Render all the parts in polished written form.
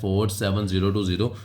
47020،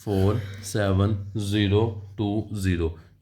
47020۔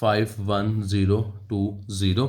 51020.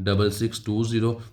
6620.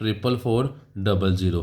4440.